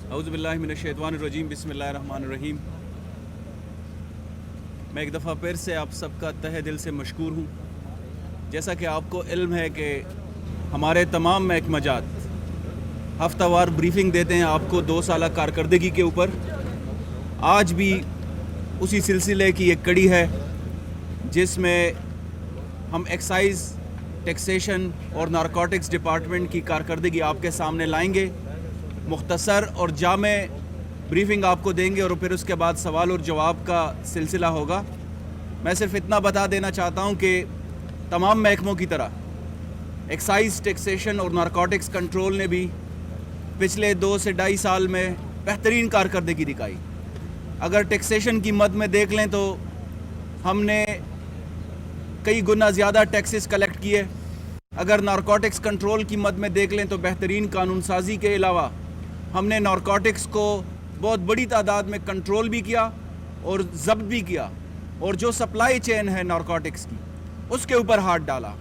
اعوذ باللہ من الشیطان الرجیم، بسم اللہ الرحمن الرحیم۔ میں ایک دفعہ پھر سے آپ سب کا تہہ دل سے مشکور ہوں۔ جیسا کہ آپ کو علم ہے کہ ہمارے تمام محکمہ جات ہفتہ وار بریفنگ دیتے ہیں آپ کو 2 سالہ کارکردگی کے اوپر۔ آج بھی اسی سلسلے کی ایک کڑی ہے جس میں ہم ایکسائز، ٹیکسیشن اور نارکوٹکس ڈپارٹمنٹ کی کارکردگی آپ کے سامنے لائیں گے۔ مختصر اور جامع بریفنگ آپ کو دیں گے اور پھر اس کے بعد سوال اور جواب کا سلسلہ ہوگا۔ میں صرف اتنا بتا دینا چاہتا ہوں کہ تمام محکموں کی طرح ایکسائز، ٹیکسیشن اور نارکوٹکس کنٹرول نے بھی پچھلے 2 سے 2.5 سال میں بہترین کارکردگی دکھائی۔ اگر ٹیکسیشن کی مد میں دیکھ لیں تو ہم نے کئی گنا زیادہ ٹیکسز کلیکٹ کیے۔ اگر نارکوٹکس کنٹرول کی مد میں دیکھ لیں تو بہترین قانون سازی کے علاوہ ہم نے نارکوٹکس کو بہت بڑی تعداد میں کنٹرول بھی کیا اور ضبط بھی کیا، اور جو سپلائی چین ہے نارکوٹکس کی اس کے اوپر ہاتھ ڈالا۔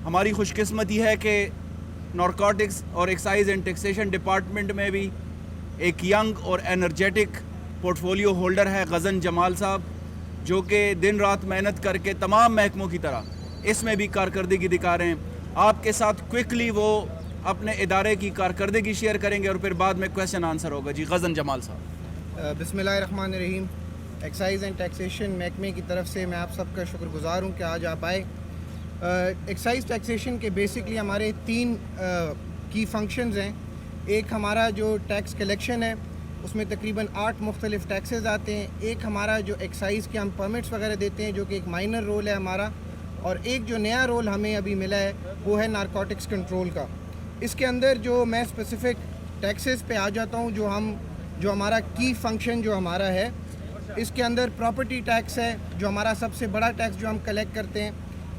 ہماری خوش قسمتی ہے کہ نارکوٹکس اور ایکسائز اینڈ ٹیکسیشن ڈپارٹمنٹ میں بھی ایک ینگ اور انرجیٹک پورٹ فولیو ہولڈر ہے غزن جمال صاحب، جو کہ دن رات محنت کر کے تمام محکموں کی طرح اس میں بھی کارکردگی دکھا رہے ہیں۔ آپ کے ساتھ کوئکلی وہ اپنے ادارے کی کارکردگی شیئر کریں گے اور پھر بعد میں کویسچن آنسر ہوگا۔ جی غزن جمال صاحب۔ بسم اللہ الرحمن الرحیم۔ ایکسائز اینڈ ٹیکسیشن محکمے کی طرف سے میں آپ سب کا شکر گزار ہوں کہ آج آپ آئے۔ ایکسائز ٹیکسیشن کے بیسکلی ہمارے 3 کی فنکشنز ہیں۔ ایک ہمارا جو ٹیکس کلیکشن ہے اس میں تقریباً 8 مختلف ٹیکسز آتے ہیں۔ ایک ہمارا جو ایکسائز کے ہم پرمٹس وغیرہ دیتے ہیں جو کہ ایک مائنر رول ہے ہمارا، اور ایک جو نیا رول ہمیں ابھی ملا ہے وہ ہے نارکوٹکس کنٹرول کا۔ اس کے اندر جو میں اسپیسیفک ٹیکسز پہ آ جاتا ہوں، جو ہمارا کی فنکشن جو ہمارا ہے، اس کے اندر پراپرٹی ٹیکس ہے جو ہمارا سب سے بڑا ٹیکس جو ہم کلیکٹ کرتے ہیں۔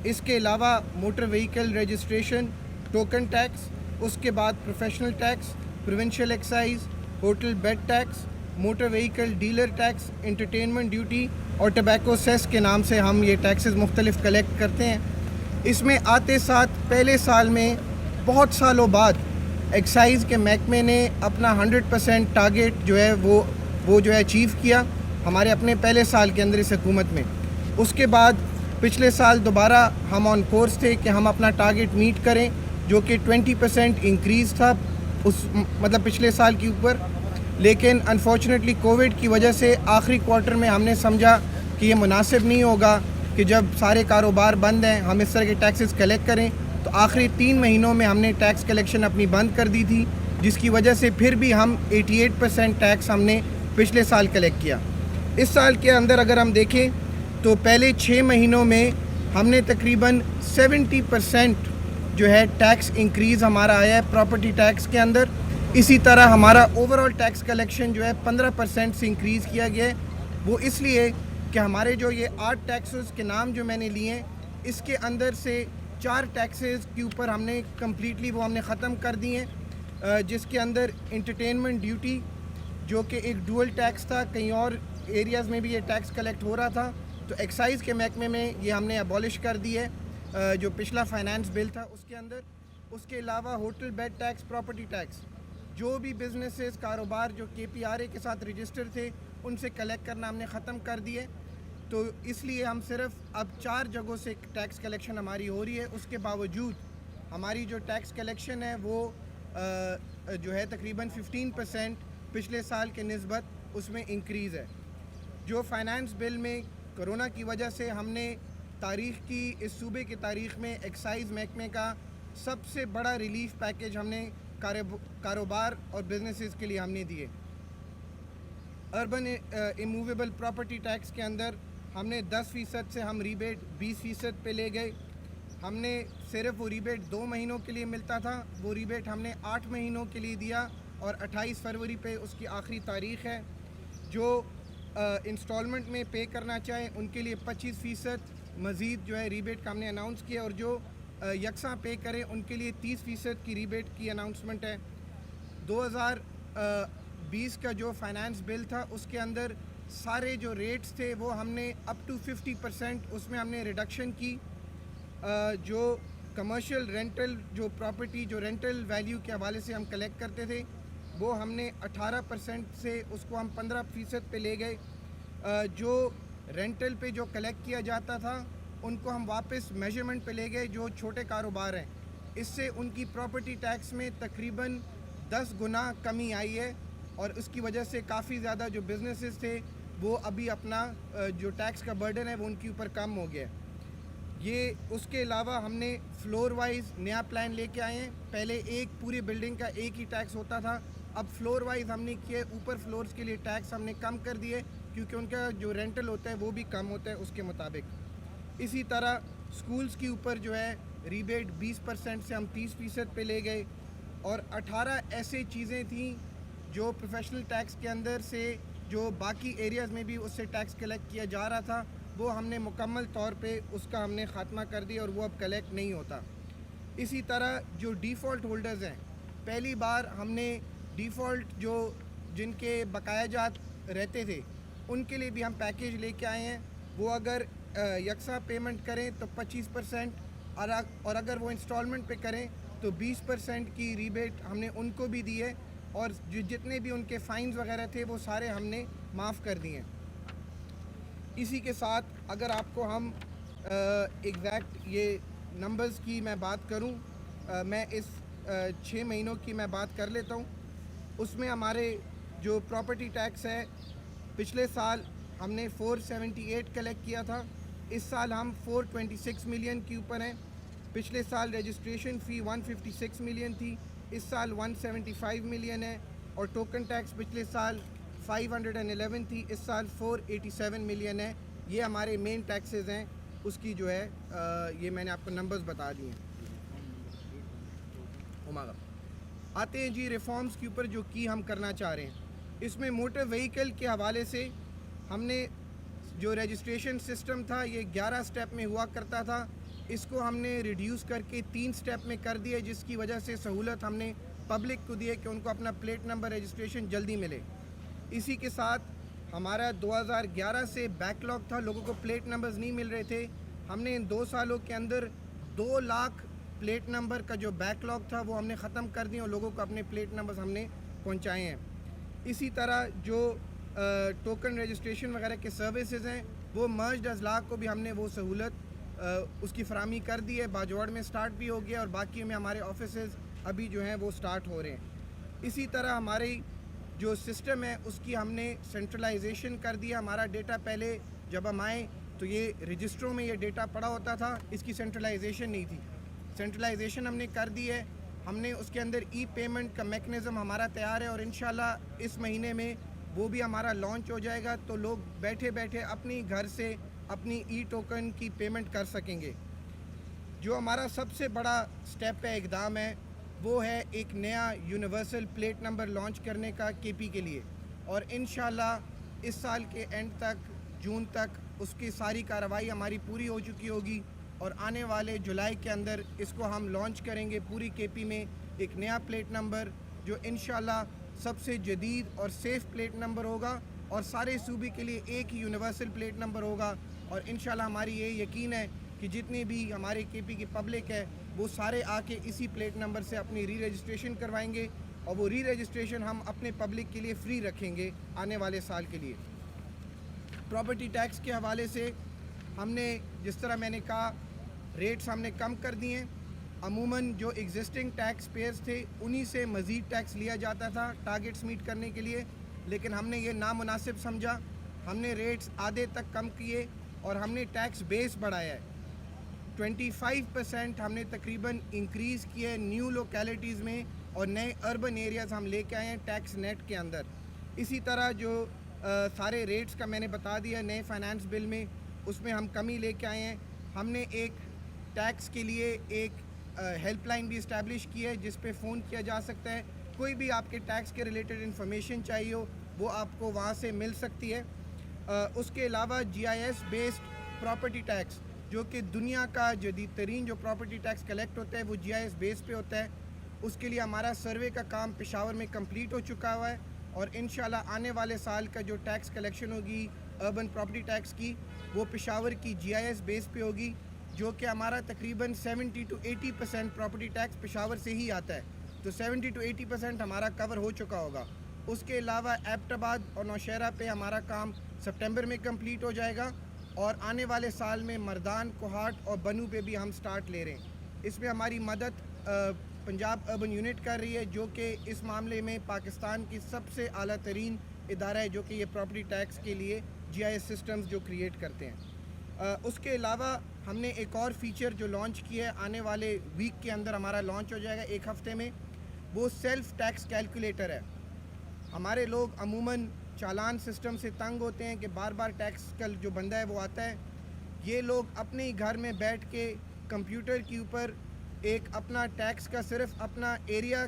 اس کے علاوہ motor vehicle registration, token tax, اس کے بعد professional tax, provincial excise, hotel bed tax, motor vehicle dealer tax, entertainment duty اور ٹبیکو سیس کے نام سے ہم یہ ٹیکسز مختلف کلیکٹ کرتے ہیں۔ اس میں آتے ساتھ پہلے سال میں بہت سالوں بعد ایکسائز کے محکمے نے اپنا 100% ٹارگیٹ جو ہے وہ جو ہے اچیو کیا ہمارے اپنے پہلے سال کے اندر اس حکومت میں۔ اس کے بعد پچھلے سال دوبارہ ہم آن کورس تھے کہ ہم اپنا ٹارگیٹ میٹ کریں، جو کہ 20% انکریز تھا مطلب پچھلے سال کے اوپر، لیکن انفارچونیٹلی کووڈ کی وجہ سے آخری کوارٹر میں ہم نے سمجھا کہ یہ مناسب نہیں ہوگا کہ جب سارے کاروبار بند ہیں ہم اس طرح کے ٹیکسز کلیکٹ کریں، تو آخری 3 مہینوں میں ہم نے ٹیکس کلیکشن اپنی بند کر دی تھی، جس کی وجہ سے پھر بھی ہم 88% ٹیکس ہم نے پچھلے سال کلیکٹ کیا۔ اس سال کے اندر اگر ہم دیکھیں تو پہلے 6 مہینوں میں ہم نے تقریباً 70% جو ہے ٹیکس انکریز ہمارا آیا ہے پراپرٹی ٹیکس کے اندر۔ اسی طرح ہمارا اوورآل ٹیکس کلیکشن جو ہے 15% سے انکریز کیا گیا ہے۔ وہ اس لیے کہ ہمارے جو یہ 8 ٹیکسز کے نام جو میں نے لیے ہیں، اس کے اندر سے 4 ٹیکسز کے اوپر ہم نے کمپلیٹلی وہ ہم نے ختم کر دی ہیں، جس کے اندر انٹرٹینمنٹ ڈیوٹی جو کہ ایک ڈوئل ٹیکس تھا، کہیں اور ایریاز میں بھی یہ ٹیکس کلیکٹ ہو رہا تھا، تو ایکسائز کے محکمے میں یہ ہم نے ابالش کر دی ہے جو پچھلا فائنانس بل تھا اس کے اندر۔ اس کے علاوہ hotel bed tax, property tax, جو بھی بزنسز کاروبار جو KPRA کے ساتھ رجسٹر تھے ان سے کلیکٹ کرنا ہم نے ختم کر دیے، تو اس لیے ہم صرف اب 4 جگہوں سے ٹیکس کلیکشن ہماری ہو رہی ہے۔ اس کے باوجود ہماری جو ٹیکس کلیکشن ہے وہ جو ہے تقریباً 15% پچھلے سال کے نسبت اس میں انکریز ہے۔ جو فائنانس بل میں کرونا کی وجہ سے ہم نے تاریخ کی اس صوبے کی تاریخ میں ایکسائز محکمے کا سب سے بڑا ریلیف پیکیج ہم نے کاروبار اور بزنسز کے لیے ہم نے دیے۔ اربن اموویبل پراپرٹی ٹیکس کے اندر ہم نے 10% سے ہم ریبیٹ 20% پہ لے گئے۔ ہم نے صرف وہ ریبیٹ 2 مہینوں کے لیے ملتا تھا، وہ ریبیٹ ہم نے 8 مہینوں کے لیے دیا، اور 28 فروری پہ اس کی آخری تاریخ ہے۔ جو انسٹالمنٹ میں پے کرنا چاہیں ان کے لیے 25% مزید جو ہے ریبیٹ کا ہم نے اناؤنس کیا، اور جو یکساں پے کریں ان کے لیے 30% کی ریبیٹ کی اناؤنسمنٹ ہے۔ 2020 کا جو فائنانس بل تھا اس کے اندر سارے جو ریٹس تھے وہ ہم نے اپ ٹو 50% اس میں ہم نے ریڈکشن کی۔ جو کمرشل رینٹل جو پراپرٹی جو رینٹل ویلیو کے حوالے سے ہم کلیکٹ کرتے تھے وہ ہم نے 18% سے اس کو ہم 15% پہ لے گئے. جو رینٹل پہ جو کلیکٹ کیا جاتا تھا ان کو ہم واپس میجرمنٹ پہ لے گئے جو چھوٹے کاروبار ہیں. اس سے ان کی پراپرٹی ٹیکس میں تقریباً 10 گنا کمی آئی ہے, اور اس کی وجہ سے کافی زیادہ جو بزنسز تھے وہ ابھی اپنا جو ٹیکس کا برڈن ہے وہ ان کے اوپر کم ہو گیا ہے. یہ اس کے علاوہ ہم نے فلور وائز نیا پلان لے کے آئے ہیں. پہلے ایک پوری بلڈنگ کا ایک ہی ٹیکس ہوتا تھا, اب فلور وائز ہم نے کیے, اوپر فلورز کے لیے ٹیکس ہم نے کم کر دیے کیونکہ ان کا جو رینٹل ہوتا ہے وہ بھی کم ہوتا ہے اس کے مطابق. اسی طرح سکولز کے اوپر جو ہے ریبیٹ 20% سے ہم 30% پہ لے گئے, اور 18 ایسے چیزیں تھیں جو پروفیشنل ٹیکس کے اندر سے جو باقی ایریاز میں بھی اس سے ٹیکس کلیکٹ کیا جا رہا تھا وہ ہم نے مکمل طور پہ اس کا ہم نے خاتمہ کر دیا اور وہ اب کلیکٹ نہیں ہوتا. اسی طرح جو ڈیفالٹ ہولڈرز ہیں, پہلی بار ہم نے ڈیفالٹ جو جن کے بقایا جات رہتے تھے ان کے لیے بھی ہم پیکیج لے کے آئے ہیں. وہ اگر یکساں پیمنٹ کریں تو 25%, اور اگر وہ انسٹالمنٹ پہ کریں تو 20% کی ریبیٹ ہم نے ان کو بھی دی ہے, اور جتنے بھی ان کے فائنز وغیرہ تھے وہ سارے ہم نے معاف کر دیے ہیں. اسی کے ساتھ اگر آپ کو ہم ایگزیکٹ یہ نمبرز کی میں بات کروں, میں اس 6 مہینوں کی میں بات کر لیتا ہوں. اس میں ہمارے جو پراپرٹی ٹیکس ہے پچھلے سال ہم نے 478 کلیکٹ کیا تھا, اس سال ہم 426 ملین کے اوپر ہیں. پچھلے سال رجسٹریشن فی 156 ملین تھی, اس سال 175 ملین ہے, اور ٹوکن ٹیکس پچھلے سال 511 تھی, اس سال 487 ملین ہے. یہ ہمارے مین ٹیکسز ہیں, اس کی جو ہے یہ میں نے آپ کو نمبرز بتا دیے ہیں. آتے ہیں جی ریفارمز کے اوپر جو کی ہم کرنا چاہ رہے ہیں. اس میں موٹر وہیکل کے حوالے سے ہم نے جو رجسٹریشن سسٹم تھا یہ 11 سٹیپ میں ہوا کرتا تھا, اس کو ہم نے ریڈیوس کر کے 3 سٹیپ میں کر دیا, جس کی وجہ سے سہولت ہم نے پبلک کو دی ہے کہ ان کو اپنا پلیٹ نمبر رجسٹریشن جلدی ملے. اسی کے ساتھ ہمارا 2011 سے بیک لاگ تھا, لوگوں کو پلیٹ نمبرز نہیں مل رہے تھے. ہم نے ان 2 سالوں کے اندر 2 لاکھ پلیٹ نمبر کا جو بیک لاگ تھا وہ ہم نے ختم کر دیا اور لوگوں کو اپنے پلیٹ نمبرز ہم نے پہنچائے ہیں. اسی طرح جو ٹوکن رجسٹریشن وغیرہ کے سروسز ہیں وہ مرجڈ اضلاع کو بھی ہم نے وہ سہولت اس کی فراہمی کر دی ہے. باجوڑ میں سٹارٹ بھی ہو گیا اور باقی میں ہمارے آفیسز ابھی جو ہیں وہ سٹارٹ ہو رہے ہیں. اسی طرح ہماری جو سسٹم ہے اس کی ہم نے سینٹرلائزیشن کر دیا. ہمارا ڈیٹا پہلے جب ہم آئے تو یہ رجسٹروں میں یہ ڈیٹا پڑا ہوتا تھا, اس کی سینٹرلائزیشن نہیں تھی. سینٹرلائزیشن ہم نے کر دی ہے. ہم نے اس کے اندر ای پیمنٹ کا میکنزم ہمارا تیار ہے, اور انشاءاللہ اس مہینے میں وہ بھی ہمارا لانچ ہو جائے گا, تو لوگ بیٹھے بیٹھے اپنی گھر سے اپنی ای ٹوکن کی پیمنٹ کر سکیں گے. جو ہمارا سب سے بڑا سٹیپ ہے, اقدام ہے, وہ ہے ایک نیا یونیورسل پلیٹ نمبر لانچ کرنے کا کے پی کے لیے, اور انشاءاللہ اس سال کے اینڈ تک جون تک اس کی ساری کارروائی ہماری پوری ہو چکی ہوگی, اور آنے والے جولائی کے اندر اس کو ہم لانچ کریں گے پوری کے پی میں ایک نیا پلیٹ نمبر جو انشاءاللہ سب سے جدید اور سیف پلیٹ نمبر ہوگا, اور سارے صوبے کے لیے ایک ہی یونیورسل پلیٹ نمبر ہوگا. اور انشاءاللہ ہماری یہ یقین ہے کہ جتنی بھی ہمارے کے پی کی پبلک ہے وہ سارے آ کے اسی پلیٹ نمبر سے اپنی ری رجسٹریشن کروائیں گے, اور وہ ری رجسٹریشن ہم اپنے پبلک کے لیے فری رکھیں گے آنے والے سال کے لیے. پراپرٹی ٹیکس کے حوالے سے ہم نے جس طرح میں نے کہا ریٹس ہم نے کم کر دیے ہیں. عموماً جو ایگزسٹنگ ٹیکس پیئرز تھے انہی سے مزید ٹیکس لیا جاتا تھا ٹارگیٹس میٹ کرنے کے لیے, لیکن ہم نے یہ نامناسب سمجھا. ہم نے ریٹس آدھے تک کم کیے اور ہم نے ٹیکس بیس بڑھایا ہے. 25% ہم نے تقریباً انکریز کیا ہے نیو لوکیلٹیز میں, اور نئے اربن ایریاز ہم لے کے آئے ہیں ٹیکس نیٹ کے اندر. اسی طرح جو سارے ریٹس کا میں نے بتا دیا نئے فائنانس بل میں, اس میں ہم کمی لے کے آئے ہیں. ہم نے ایک ٹیکس کے لیے ایک ہیلپ لائن بھی اسٹیبلش کی ہے جس پہ فون کیا جا سکتا ہے. کوئی بھی آپ کے ٹیکس کے ریلیٹڈ انفارمیشن چاہیے ہو وہ آپ کو وہاں سے مل سکتی ہے. اس کے علاوہ GIS بیسڈ پراپرٹی ٹیکس جو کہ دنیا کا جدید ترین جو پراپرٹی ٹیکس کلیکٹ ہوتا ہے وہ GIS بیس پہ ہوتا ہے. اس کے لیے ہمارا سروے کا کام پشاور میں کمپلیٹ ہو چکا ہوا ہے, اور انشاءاللہ آنے والے سال کا جو ٹیکس کلیکشن ہوگی اربن پراپرٹی ٹیکس کی وہ پشاور کی GIS بیس پہ ہوگی, جو کہ ہمارا تقریباً 70 to 80% پراپرٹی ٹیکس پشاور سے ہی آتا ہے. تو تو 70 to 80% ہمارا کور ہو چکا ہوگا. اس کے علاوہ ایبٹ آباد اور نوشہرہ پہ ہمارا کام سپٹمبر میں کمپلیٹ ہو جائے گا, اور آنے والے سال میں مردان, کوہاٹ اور بنو پہ بھی ہم سٹارٹ لے رہے ہیں. اس میں ہماری مدد پنجاب اربن یونٹ کر رہی ہے, جو کہ اس معاملے میں پاکستان کی سب سے اعلیٰ ترین ادارہ ہے, جو کہ یہ پراپرٹی ٹیکس کے لیے GIS سسٹمز جو کریٹ کرتے ہیں. اس کے علاوہ ہم نے ایک اور فیچر جو لانچ کیا ہے, آنے والے ویک کے اندر ہمارا لانچ ہو جائے گا, ایک ہفتے میں. وہ سیلف ٹیکس کیلکولیٹر ہے. ہمارے لوگ عموماً چالان سسٹم سے تنگ ہوتے ہیں کہ بار بار ٹیکس کا جو بندہ ہے وہ آتا ہے. یہ لوگ اپنے ہی گھر میں بیٹھ کے کمپیوٹر کے اوپر ایک اپنا ٹیکس کا صرف اپنا ایریا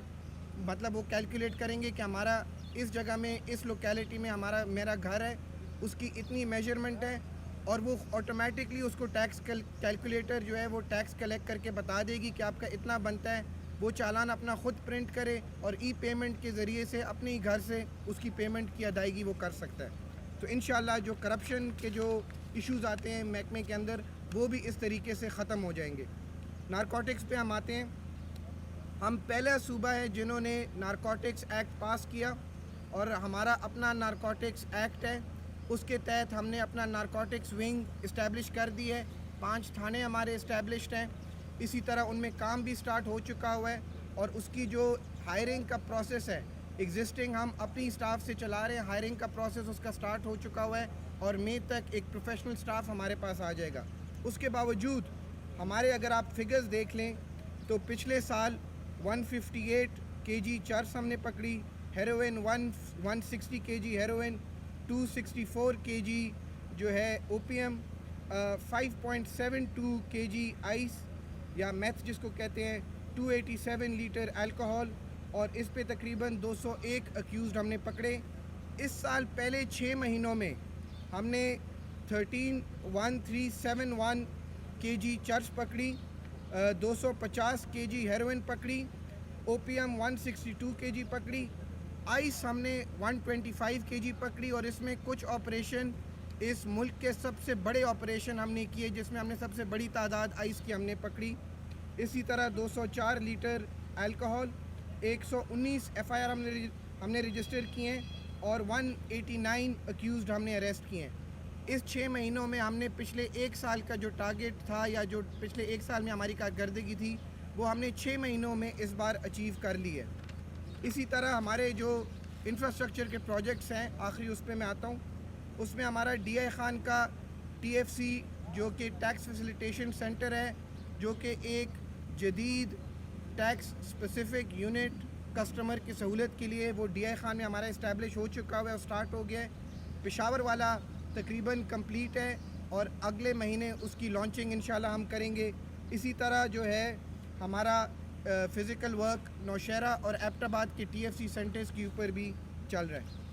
مطلب وہ کیلکولیٹ کریں گے کہ ہمارا اس جگہ میں, اس لوکیلٹی میں میرا گھر ہے, اس کی اتنی میجرمنٹ ہے, اور وہ آٹومیٹکلی اس کو ٹیکس کیلکولیٹر جو ہے وہ ٹیکس کلیکٹ کر کے بتا دے گی کہ آپ کا اتنا بنتا ہے. وہ چالان اپنا خود پرنٹ کرے اور ای پیمنٹ کے ذریعے سے اپنے ہی گھر سے اس کی پیمنٹ کی ادائیگی وہ کر سکتا ہے. تو انشاءاللہ جو کرپشن کے جو ایشوز آتے ہیں محکمے کے اندر, وہ بھی اس طریقے سے ختم ہو جائیں گے. نارکوٹکس پہ ہم آتے ہیں. ہم پہلا صوبہ ہے جنہوں نے نارکوٹکس ایکٹ پاس کیا, اور ہمارا اپنا نارکوٹکس ایکٹ ہے. اس کے تحت ہم نے اپنا نارکوٹکس ونگ اسٹیبلش کر دی ہے. 5 تھانے ہمارے اسٹیبلشڈ ہیں. اسی طرح ان میں کام بھی سٹارٹ ہو چکا ہوا ہے, اور اس کی جو ہائرنگ کا پروسیس ہے ایگزسٹنگ ہم اپنی سٹاف سے چلا رہے ہیں. ہائرنگ کا پروسیس اس کا سٹارٹ ہو چکا ہوا ہے, اور مئی تک ایک پروفیشنل سٹاف ہمارے پاس آ جائے گا. اس کے باوجود ہمارے اگر آپ فگرز دیکھ لیں تو پچھلے سال 158 kg چرس ہم نے پکڑی, ہیروئن 160 kg ہیروئن, 264 kg جو ہے اوپیم, 5.72 kg آئس یا میتھ جس کو کہتے ہیں, 287 لیٹر الکوہول, اور اس پہ تقریباً 201 اکیوزڈ ہم نے پکڑے. اس سال پہلے 6 مہینوں میں ہم نے 1371 kg چرس پکڑی, 250 kg ہیروئن پکڑی, اوپیم 162 kg پکڑی, آئس ہم نے 125 kg پکڑی. اور اس میں کچھ آپریشن اس ملک کے سب سے بڑے آپریشن ہم نے کیے, جس میں ہم نے سب سے بڑی تعداد آئس کی ہم نے پکڑی. اسی طرح 204 لیٹر الکوہول, 119 FIR ہم نے رجسٹر کیے ہیں, اور 189 اکیوزڈ ہم نے اریسٹ کیے ہیں. اس 6 مہینوں میں ہم نے پچھلے 1 سال کا جو ٹارگٹ تھا, یا جو پچھلے 1 سال میں ہماری کارکردگی تھی, وہ ہم نے 6 مہینوں میں اس بار اچیو کر لی ہے. اسی طرح ہمارے جو انفراسٹرکچر کے پروجیکٹس ہیں, آخری اس پہ میں آتا ہوں. اس میں ہمارا DI خان کا TFC جو کہ ٹیکس فیسیلیٹیشن سینٹر ہے, جو کہ ایک جدید ٹیکس اسپیسیفک یونٹ کسٹمر کی سہولت کے لیے, وہ DI خان میں ہمارا اسٹیبلش ہو چکا ہوا ہے اور سٹارٹ ہو گیا ہے. پشاور والا تقریباً کمپلیٹ ہے, اور اگلے مہینے اس کی لانچنگ انشاءاللہ ہم کریں گے. اسی طرح جو ہے ہمارا فزیکل ورک نوشہرہ اور ایبٹ آباد کے TFC سینٹرز کے اوپر بھی چل رہا ہے.